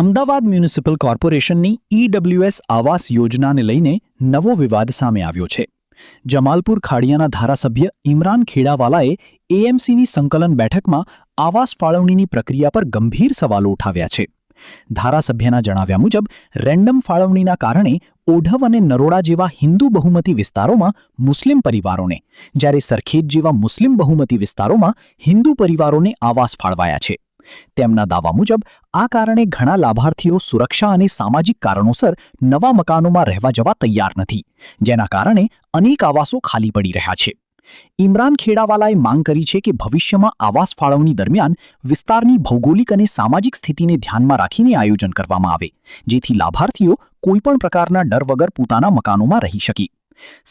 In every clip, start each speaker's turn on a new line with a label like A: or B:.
A: Ahmedabad municipal કોર્પોરેશનની EWS આવાસ યોજનાને લઈને નવો વિવાદ સામે આવ્યો છે. જમાલપુર ખાડિયાના ધારાસભ્ય ઇમરાન ખેડાવાલાએ AMCની સંકલન બેઠકમાં આવાસ ફાળવણીની પ્રક્રિયા પર ગંભીર સવાલો ઉઠાવ્યા છે. ધારાસભ્યના જણાવ્યા મુજબ રેન્ડમ ફાળવણીના કારણે ઓઢવ અને નરોડા જેવા હિન્દુ બહુમતી વિસ્તારોમાં મુસ્લિમ પરિવારોને, જ્યારે સરખેજ જેવા મુસ્લિમ બહુમતી વિસ્તારોમાં હિન્દુ પરિવારોને આવાસ ફાળવાયા છે. તેમના દાવા મુજબ આ કારણે ઘણા લાભાર્થીઓ સુરક્ષા અને સામાજિક કારણોસર નવા મકાનોમાં રહેવા જવા તૈયાર નથી, જેના કારણે અનેક આવાસો ખાલી પડી રહ્યા છે. ઇમરાન ખેડાવાલાએ માંગ કરી છે કે ભવિષ્યમાં આવાસ ફાળવણી દરમિયાન વિસ્તારની ભૌગોલિક અને સામાજિક સ્થિતિને ધ્યાનમાં રાખીને આયોજન કરવામાં આવે, જેથી લાભાર્થીઓ કોઈપણ પ્રકારના ડર વગર પોતાના મકાનોમાં રહી શકે.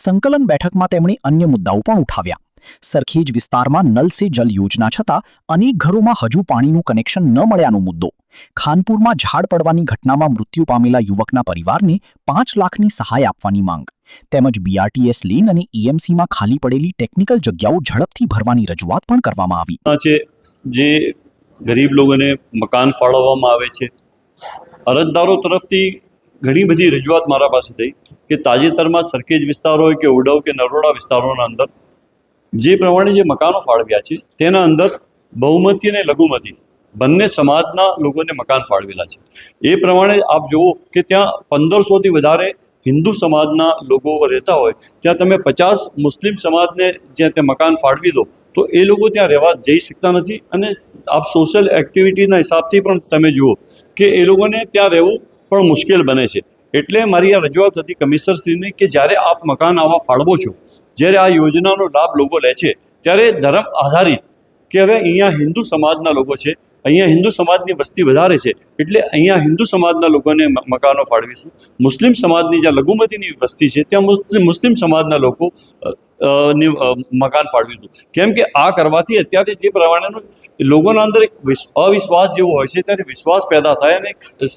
A: સંકલન બેઠકમાં તેમણે અન્ય મુદ્દાઓ પણ ઉઠાવ્યા. સરખેજ વિસ્તારમાં નલ સે જલ યોજના છતાં અનેક ઘરોમાં હજુ પાણીનું કનેક્શન ન મળ્યાનો મુદ્દો, ખાનપુરમાં ઝાડ પડવાની ઘટનામાં મૃત્યુ પામેલા યુવકના પરિવારને 5 લાખની સહાય આપવાની માંગ, તેમજ BRTS લેન અને EMCમાં ખાલી પડેલી ટેકનિકલ જગ્યાઓ ઝડપથી ભરવાની રજૂઆત પણ કરવામાં આવી
B: છે. જે ગરીબ લોકોને મકાન ફાળવવામાં આવે છે, અરજદારો તરફથી ઘણી બધી રજૂઆત મારા પાસે થઈ કે તાજેતરમાં સરખેજ વિસ્તાર હોય કે ઓઢવ કે નરોડા વિસ્તારોના અંદર જે પ્રમાણે જે મકાનો ફાળવ્યા છે તેના અંદર બહુમતી અને લઘુમતી બંને સમાજના લોકોને મકાન ફાળવેલા છે. એ પ્રમાણે આપ જુઓ કે ત્યાં 1500થી વધારે હિન્દુ સમાજના લોકો રહેતા હોય, ત્યાં તમે 50 મુસ્લિમ સમાજને જ્યાં ત્યાં મકાન ફાળવી દો તો એ લોકો ત્યાં રહેવા જઈ શકતા નથી. અને આપ સોશિયલ એક્ટિવિટીના હિસાબથી પણ તમે જુઓ કે એ લોકોને ત્યાં રહેવું પણ મુશ્કેલ બને છે. એટલે મારી આ રજૂઆત હતી કમિશનરશ્રીને કે જ્યારે આપ મકાન આવા ફાળવો છો, જ્યારે આ યોજનાનો લાભ લોકો લે છે, ત્યારે ધર્મ આધારિત કે હવે અહીંયા હિન્દુ સમાજના લોકો છે, અહીંયા હિન્દુ સમાજની વસ્તી વધારે છે, એટલે અહીંયા હિન્દુ સમાજના લોકોને મકાનો ફાળવીશું. મુસ્લિમ સમાજની જ્યાં લઘુમતીની વસ્તી છે ત્યાં મુસ્લિમ સમાજના લોકો મકાન ફાળવીશું. કેમ કે આ કરવાથી અત્યારે જે પ્રમાણેનો લોકોના અંદર એક અવિશ્વાસ જેવો હોય છે, ત્યારે વિશ્વાસ પેદા થાય અને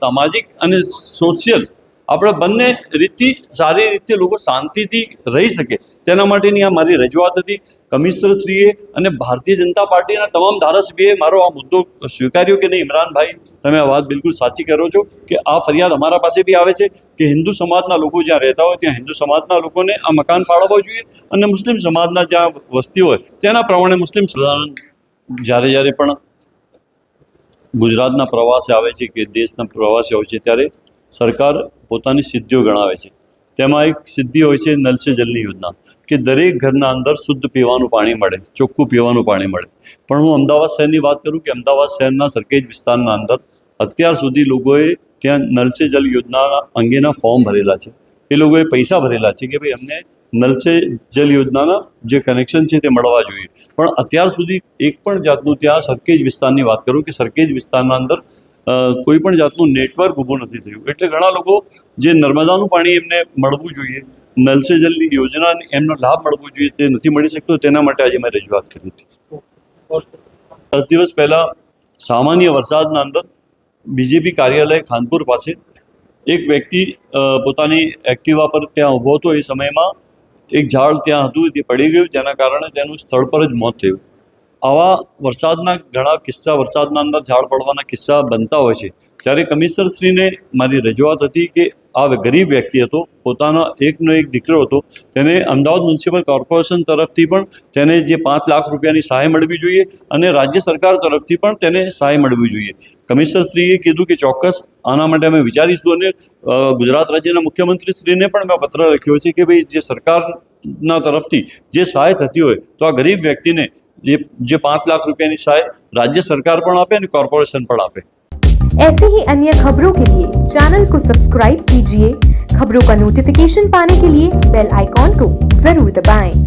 B: સામાજિક અને સોશિયલ આપણે બંને રીતથી સારી રીતે લોકો શાંતિથી રહી શકે, તેના માટેની આ મારી રજૂઆત હતી. કમિશનરશ્રીએ અને ભારતીય જનતા પાર્ટીના તમામ ધારાસભ્યોએ મારો આ મુદ્દો સ્વીકાર્યો કે નહીં, ઇમરાનભાઈ તમે આ વાત બિલકુલ સાચી કરો છો કે આ ફરિયાદ અમારા પાસે બી આવે છે કે હિન્દુ સમાજના લોકો જ્યાં રહેતા હોય ત્યાં હિન્દુ સમાજના લોકોને આ મકાન ફાળવવા જોઈએ, અને મુસ્લિમ સમાજના જ્યાં વસ્તી હોય તેના પ્રમાણે મુસ્લિમ જ્યારે પણ ગુજરાતના પ્રવાસે આવે છે કે દેશના પ્રવાસે હોય છે, ત્યારે સરકાર પોતાની સિદ્ધિઓ ગણાવે છે. તેમાં એક સિદ્ધિ હોય છે નલ સે જલની યોજના, કે દરેક ઘરના અંદર શુદ્ધ પીવાનું પાણી મળે, ચોખ્ખું પીવાનું પાણી મળે. પણ હું અમદાવાદ શહેરની વાત કરું કે અમદાવાદ શહેરના સરખેજ વિસ્તારના અંદર અત્યાર સુધી લોકોએ ત્યાં નલ સે જલ યોજના અંગેના ફોર્મ ભરેલા છે, એ લોકોએ પૈસા ભરેલા છે કે ભાઈ અમને નલ સે જલ યોજનાના જે કનેક્શન છે તે મળવા જોઈએ. પણ અત્યાર સુધી એક પણ જાતનું ત્યાં સરખેજ વિસ્તારની વાત કરું કે સરખેજ વિસ્તારના અંદર કોઈ પણ જાતનું નેટવર્ક ઊભું નથી થયું. એટલે ઘણા લોકો જે નર્મદાનું પાણી એમને મળવું જોઈએ, નલ સે જલની યોજના એમનો લાભ મળવો જોઈએ, તે નથી મળી શકતો. તેના માટે આજે મેં રજૂઆત કરી હતી. 10 દિવસ પહેલાં સામાન્ય વરસાદના અંદર BJP કાર્યાલય ખાનપુર પાસે એક વ્યક્તિ પોતાની એક્ટિવા પર ત્યાં ઊભો હતો. એ સમયમાં એક ઝાડ ત્યાં હતું, તે પડી ગયું, જેના કારણે તેનું સ્થળ પર જ મોત થયું. આવા વરસાદના ઘણા કિસ્સા, વરસાદના અંદર ઝાડ પડવાના કિસ્સા બનતા હોય છે. ત્યારે કમિશનરશ્રીને મારી રજૂઆત હતી કે આ ગરીબ વ્યક્તિ હતો, પોતાનો એકનો એક દીકરો હતો, તેને અમદાવાદ મ્યુનિસિપલ કોર્પોરેશન તરફથી પણ તેને જે 5 લાખ રૂપિયાની સહાય મળવી જોઈએ અને રાજ્ય સરકાર તરફથી પણ તેને સહાય મળવી જોઈએ. કમિશનરશ્રીએ કીધું કે ચોક્કસ આના માટે અમે વિચારીશું, અને ગુજરાત રાજ્યના મુખ્યમંત્રીશ્રીને પણ મેં પત્ર લખ્યો છે કે ભાઈ જે સરકારના તરફથી જે સહાય થતી હોય તો આ ગરીબ વ્યક્તિને જે 5 लाख रुपए की सहाय राज्य सरकार पण आपे और कॉर्पोरेशन पण आपे.
C: ऐसे ही अन्य खबरों के लिए चैनल को सब्सक्राइब कीजिए. खबरों का नोटिफिकेशन पाने के लिए बेल आइकॉन को जरूर दबाएं.